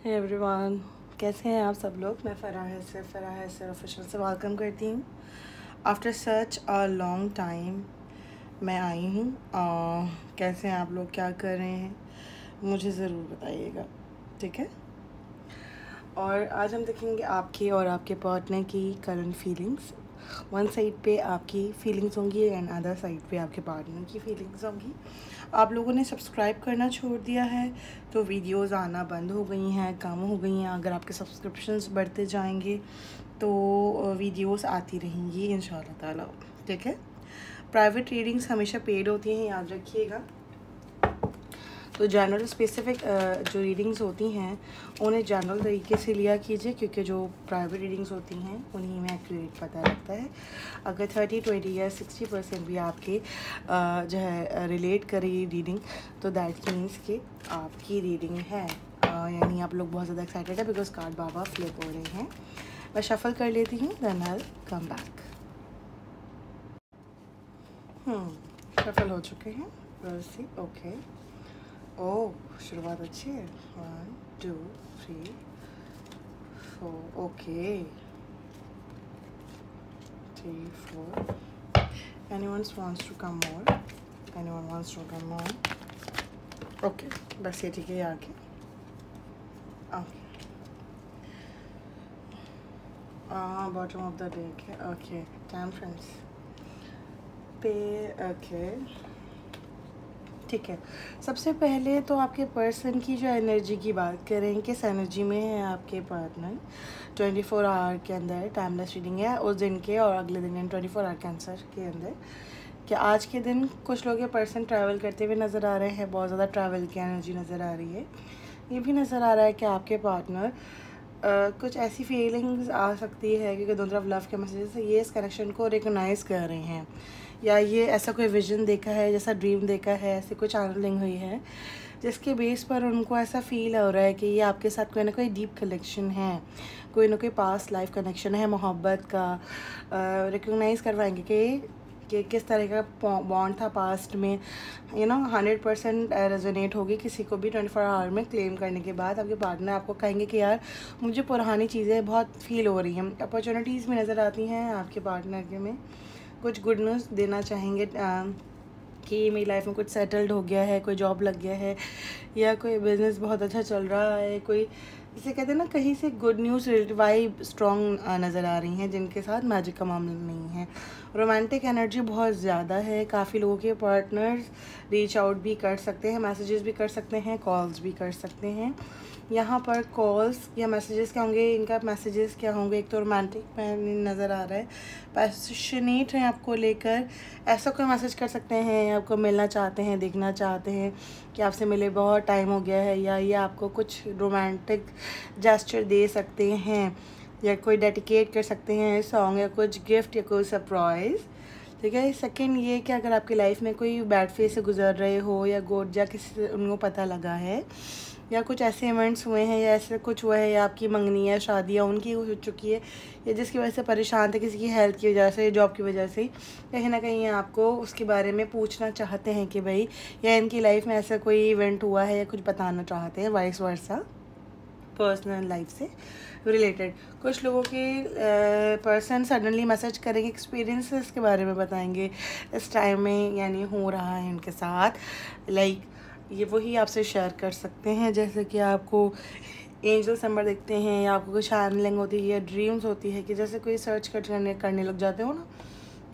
Hey everyone, कैसे हैं आप सब लोग। मैं फ़राह से ऑफिशियल से वेलकम करती हूँ। After such a long time मैं आई हूँ। कैसे हैं आप लोग, क्या कर रहे हैं, मुझे ज़रूर बताइएगा, ठीक है। और आज हम देखेंगे आपकी और आपके पार्टनर की करंट फीलिंग्स। वन साइड पे आपकी फीलिंग्स होंगी एंड अदर साइड पे आपके पार्टनर की फीलिंग्स होंगी। आप लोगों ने सब्सक्राइब करना छोड़ दिया है तो वीडियोस आना बंद हो गई हैं, कम हो गई हैं। अगर आपके सब्सक्रिप्शंस बढ़ते जाएंगे तो वीडियोस आती रहेंगी इंशाल्लाह ताला, ठीक है। प्राइवेट रीडिंग्स हमेशा पेड होती हैं, याद रखिएगा। तो जनरल स्पेसिफिक जो रीडिंग्स होती हैं उन्हें जनरल तरीके से लिया कीजिए, क्योंकि जो प्राइवेट रीडिंग्स होती हैं उन्हीं में एक्यूरेट पता लगता है। अगर 30, 20 या 60% भी आपके जो है रिलेट करेगी रीडिंग, तो दैट मीन्स कि आपकी रीडिंग है। यानी आप लोग बहुत ज़्यादा एक्साइटेड है बिकॉज कार्ड बाबा फ्लिप हो रहे हैं। मैं शफल कर लेती हूँ, then I come back. Shuffle हो चुके हैं, ओके। ओह, शुरुआत अच्छी है। 1 2 3 4, okay. 3 4। Anyone wants to come more? Anyone wants to come more? Okay, बस ये ठीक है, आगे okay. Bottom of the deck है, ओके। 10 फ्रेंड्स पे, ओके, ठीक है। सबसे पहले तो आपके पर्सन की जो एनर्जी की बात करें, किस एनर्जी में है आपके पार्टनर। 24 आवर के अंदर टाइमलेस रीडिंग है उस दिन के और अगले दिन यानी 24 आवर के आंसर के अंदर। क्या आज के दिन कुछ लोग ये पर्सन ट्रैवल करते हुए नज़र आ रहे हैं, बहुत ज़्यादा ट्रैवल की एनर्जी नज़र आ रही है। ये भी नज़र आ रहा है कि आपके पार्टनर कुछ ऐसी फीलिंग्स आ सकती है क्योंकि दोनों तरफ लव के मैसेजेस से ये इस कनेक्शन को रिकॉग्नाइज़ कर रहे हैं, या ये ऐसा कोई विजन देखा है, जैसा ड्रीम देखा है, ऐसी कुछ चैनलिंग हुई है जिसके बेस पर उनको ऐसा फील हो रहा है कि ये आपके साथ कोई ना कोई डीप कनेक्शन है, कोई ना कोई पास्ट लाइफ कनेक्शन है, मोहब्बत का। रिकॉग्नाइज़ करवाएंगे कि किस तरह का बॉन्ड था पास्ट में, 100% रेजोनेट होगी किसी को भी 24 आवर में क्लेम करने के बाद। आपके पार्टनर आपको कहेंगे कि यार मुझे पुरानी चीज़ें बहुत फील हो रही हैं। अपॉर्चुनिटीज़ भी नज़र आती हैं आपके पार्टनर के में, कुछ गुड न्यूज़ देना चाहेंगे कि मेरी लाइफ में कुछ सेटल्ड हो गया है, कोई जॉब लग गया है, या कोई बिज़नेस बहुत अच्छा चल रहा है, कोई जिसे कहते हैं ना कहीं से गुड न्यूज़ वाइब स्ट्रॉन्ग नज़र आ रही हैं, जिनके साथ मैजिक का मामला नहीं है। रोमांटिक एनर्जी बहुत ज़्यादा है। काफ़ी लोगों के पार्टनर्स रीच आउट भी कर सकते हैं, मैसेजेस भी कर सकते हैं, कॉल्स भी कर सकते हैं। यहाँ पर कॉल्स या मैसेजेस क्या होंगे, इनका मैसेजेस क्या होंगे, एक तो रोमांटिक नज़र आ रहा है, पैशनेट है आपको लेकर, ऐसा कोई मैसेज कर सकते हैं, आपको मिलना चाहते हैं, देखना चाहते हैं कि आपसे मिले बहुत टाइम हो गया है, या ये आपको कुछ रोमांटिक जेस्चर दे सकते हैं, या कोई डेडिकेट कर सकते हैं सॉन्ग, या कुछ गिफ्ट, या कोई सरप्राइज़, ठीक है। सेकंड ये कि अगर आपकी लाइफ में कोई बैड फेज से गुजर रहे हो, या गोड या किसी से उनको पता लगा है, या कुछ ऐसे इवेंट्स हुए हैं, या ऐसे कुछ हुआ है, या आपकी मंगनी या शादी या उनकी हो चुकी है, या जिसकी वजह से परेशान थे, किसी की हेल्थ की वजह से, जॉब की वजह से, कहीं ना कहीं आपको उसके बारे में पूछना चाहते हैं कि भाई या इनकी लाइफ में ऐसा कोई इवेंट हुआ है, या कुछ बताना चाहते हैं, वाइस वर्सा पर्सनल लाइफ से रिलेटेड। कुछ लोगों के पर्सन सडनली मैसेज करेंगे, एक्सपीरियंसेस के बारे में बताएंगे इस टाइम में, यानी हो रहा है इनके साथ। लाइक ये वही आपसे शेयर कर सकते हैं, जैसे कि आपको एंजल्स नंबर देखते हैं, या आपको कोई चैनलिंग होती है, या ड्रीम्स होती है कि जैसे कोई सर्च करने लग जाते हो ना,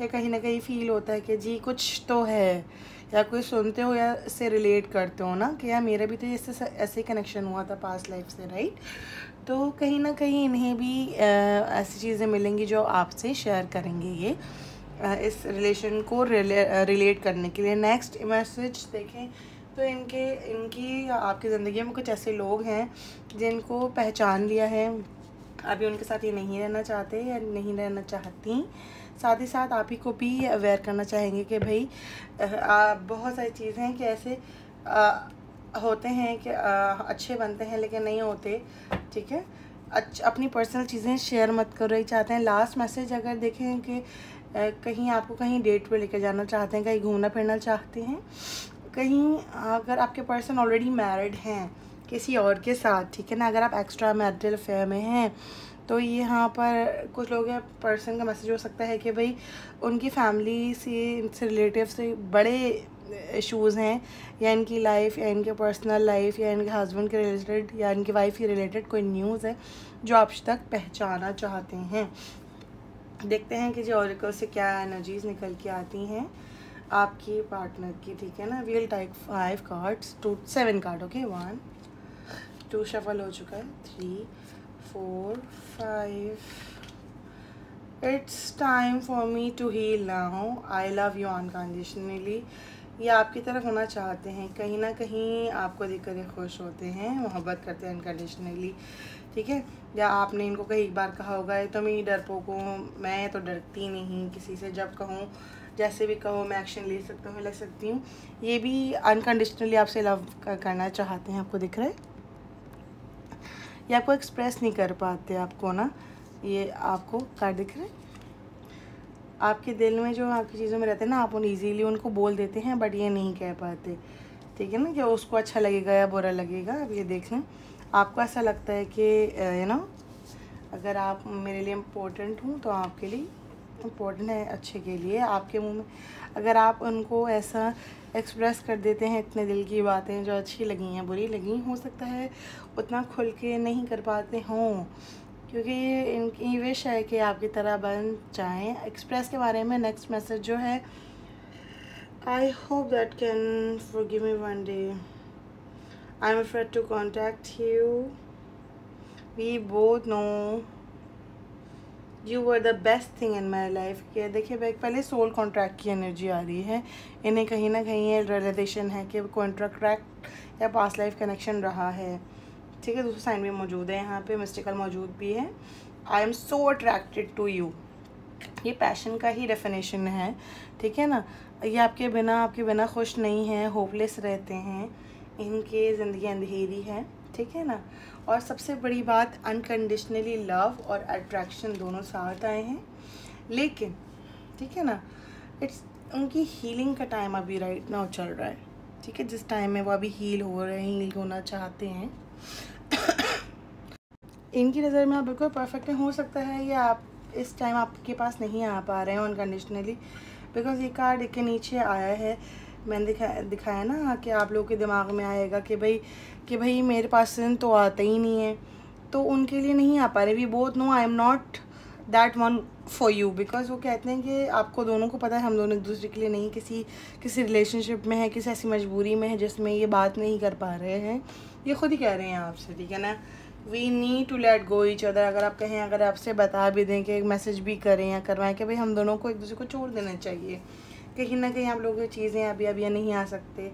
या कहीं ना कहीं फील होता है कि जी कुछ तो है, या कोई सुनते हो या इससे रिलेट करते हो ना कि यार मेरा भी तो इससे ऐसे ही कनेक्शन हुआ था पास्ट लाइफ से, राइट। तो कहीं ना कहीं इन्हें भी ऐसी चीज़ें मिलेंगी जो आपसे शेयर करेंगे ये इस रिलेशन को रिलेट करने के लिए। नेक्स्ट मैसेज देखें तो इनकी आपकी ज़िंदगी में कुछ ऐसे लोग हैं जिनको पहचान लिया है, अभी उनके साथ ये नहीं रहना चाहते या नहीं रहना चाहती। साथ ही साथ आप ही को भी अवेयर करना चाहेंगे कि भाई बहुत सारी चीज़ें हैं कि ऐसे होते हैं कि अच्छे बनते हैं लेकिन नहीं होते, ठीक है। अपनी पर्सनल चीज़ें शेयर मत करो ही चाहते हैं। लास्ट मैसेज अगर देखें कि कहीं आपको कहीं डेट पे लेकर जाना चाहते हैं, कहीं घूमना फिरना चाहते हैं, कहीं अगर आपके पर्सन ऑलरेडी मैरिड हैं, किसी और के साथ, ठीक है ना। अगर आप एक्स्ट्रा मैरिटल अफेयर में हैं तो ये यहाँ पर कुछ लोग हैं, पर्सन का मैसेज हो सकता है कि भाई उनकी फैमिली से, इनसे रिलेटिव से बड़े इश्यूज़ हैं, या इनकी लाइफ या इनके पर्सनल लाइफ या इनके हस्बैंड के रिलेटेड या इनकी वाइफ के रिलेटेड कोई न्यूज़ है जो आप तक पहुँचाना चाहते हैं। देखते हैं कि जो ऑरिकल से क्या एनर्जीज निकल के आती हैं आपकी पार्टनर की, ठीक है ना। We'll type 5 cards, 7 card, okay. 1 2 shuffle हो चुका है, 3 4 5। It's time for me to heal now, I love you unconditionally. ये आपकी तरफ होना चाहते हैं, कहीं ना कहीं आपको देखकर ये खुश होते हैं, मोहब्बत करते हैं अनकंडीशनली, ठीक है। या आपने इनको कई बार कहा होगा तो मैं डरपोक हूँ, मैं तो डरती नहीं किसी से, जब कहूँ जैसे भी कहो मैं एक्शन ले सकता हूँ, ले सकती हूँ। ये भी अनकंडीशनली आपसे लव करना चाहते हैं, आपको दिख रहा है। ये आपको एक्सप्रेस नहीं कर पाते आपको ना, ये आपको कार्ड दिख रहा है। आपके दिल में जो आपकी चीज़ों में रहते हैं ना, आप उन ईजीली उनको बोल देते हैं, बट ये नहीं कह पाते, ठीक है ना, कि उसको अच्छा लगेगा या बुरा लगेगा। अब ये देख लें, आपको ऐसा लगता है कि यू नो अगर आप मेरे लिए इम्पोर्टेंट हूँ तो आपके लिए इम्पोर्टेंट है, अच्छे के लिए। आपके मुंह में अगर आप उनको ऐसा एक्सप्रेस कर देते हैं इतने दिल की बातें जो अच्छी लगी हैं, बुरी लगी, हो सकता है उतना खुल के नहीं कर पाते हों, क्योंकि ये इनकी विश है कि आपकी तरह बन जाएं। एक्सप्रेस के बारे में नेक्स्ट मैसेज जो है, I hope that can forgive me one day, I am afraid to contact you, we both know you were the best thing in my life. के देखिए पहले सोल कॉन्ट्रैक्ट की एनर्जी आ रही है, इन्हें कहीं ना कहीं ये रिलेशन है कि कॉन्ट्रैक्ट या पास्ट लाइफ कनेक्शन रहा है, ठीक है। दूसरा साइन भी मौजूद है यहाँ पे, मिस्टिकल मौजूद भी है। I am so attracted to you, ये पैशन का ही डेफिनेशन है, ठीक है ना। ये आपके बिना खुश नहीं है, होपलेस रहते हैं, इनकी ज़िंदगी अंधेरी है, ठीक है ना। और सबसे बड़ी बात, अनकंडीशनली लव और अट्रैक्शन दोनों साथ आए हैं, लेकिन ठीक है ना, इट्स उनकी हीलिंग का टाइम अभी राइट नाउ चल रहा है, ठीक है। जिस टाइम में वो अभी हील हो रहे हैं, हील होना चाहते हैं, इनकी नज़र में आप बिल्कुल परफेक्ट हो सकता है, या आप इस टाइम आपके पास नहीं आ पा रहे हैं अनकंडीशनली, बिकॉज ये कार्ड के नीचे आया है। मैंने दिखाया ना कि आप लोगों के दिमाग में आएगा कि भाई मेरे पास तो आता ही नहीं है, तो उनके लिए नहीं आ पा रहे। We both know I am not that one for you, because वो कहते हैं कि आपको दोनों को पता है हम दोनों एक दूसरे के लिए नहीं, किसी रिलेशनशिप में है, किसी ऐसी मजबूरी में है जिसमें ये बात नहीं कर पा रहे हैं। ये खुद ही कह रहे हैं आपसे, ठीक है ना। We need to let go each other. अगर आप कहें, अगर आपसे बता भी दें कि एक मैसेज भी करें या करवाएं कि भाई हम दोनों को एक दूसरे को छोड़ देना चाहिए, कहीं ना कहीं आप लोगों की चीज़ें अभी नहीं आ सकते,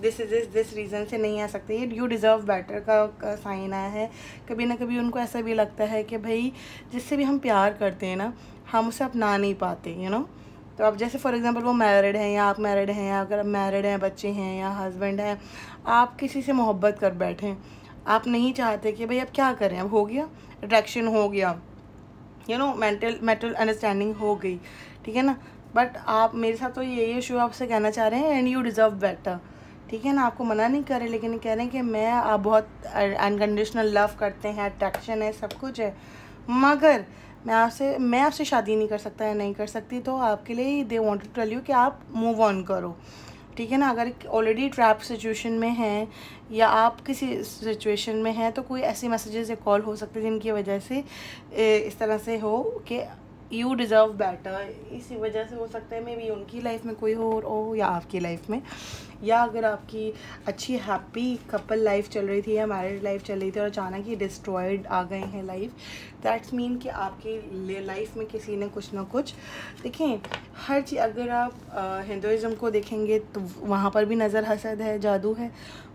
दिस रीज़न से नहीं आ सकते, ये यू डिज़र्व बेटर का साइन आया है। कभी ना कभी उनको ऐसा भी लगता है कि भाई जिससे भी हम प्यार करते हैं ना, हम उसे अपना नहीं पाते, यू नो। तो अब जैसे फॉर एग्जांपल वो मैरिड हैं या आप मैरिड हैं, या अगर मैरिड हैं, बच्चे हैं या हस्बैंड हैं, आप किसी से मोहब्बत कर बैठें, आप नहीं चाहते कि भाई अब क्या करें, अब हो गया, अट्रैक्शन हो गया, यू नो, मेंटल अंडरस्टैंडिंग हो गई, ठीक है ना। बट आप मेरे साथ तो यही इशू आपसे कहना चाह रहे हैं, एंड यू डिज़र्व बेटर, ठीक है ना। आपको मना नहीं कर रहे, लेकिन कह रहे हैं कि मैं आप बहुत अनकंडीशनल लव करते हैं, अट्रैक्शन है, सब कुछ है, मगर मैं आपसे शादी नहीं कर सकता या नहीं कर सकती, तो आपके लिए they want to tell you कि आप मूव ऑन करो, ठीक है ना। अगर ऑलरेडी ट्रैप सिचुएशन में हैं या आप किसी सिचुएशन में हैं, तो कोई ऐसे मैसेजेस या कॉल हो सकते हैं जिनकी वजह से इस तरह से हो कि यू डिज़र्व बेटर। इसी वजह से हो सकता है मे बी उनकी लाइफ में कोई हो या आपकी लाइफ में, या अगर आपकी अच्छी हैप्पी कपल लाइफ चल रही थी या मैरिड लाइफ चल रही थी और अचानक ही डिस्ट्रॉयड आ गए हैं लाइफ, दैट्स मीन कि आपकी लाइफ में किसी ने कुछ ना कुछ, देखें हर चीज़, अगर आप हिंदुज़म को देखेंगे तो वहाँ पर भी नज़र हसद है, जादू है,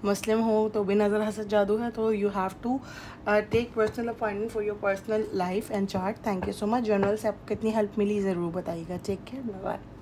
मुस्लिम हो तो भी नज़र हसद जादू है। तो you have to take personal appointment for your personal life and chart. Thank you so much. General से आपको कितनी हेल्प मिली ज़रूर बताइएगा। Take care, bye bye.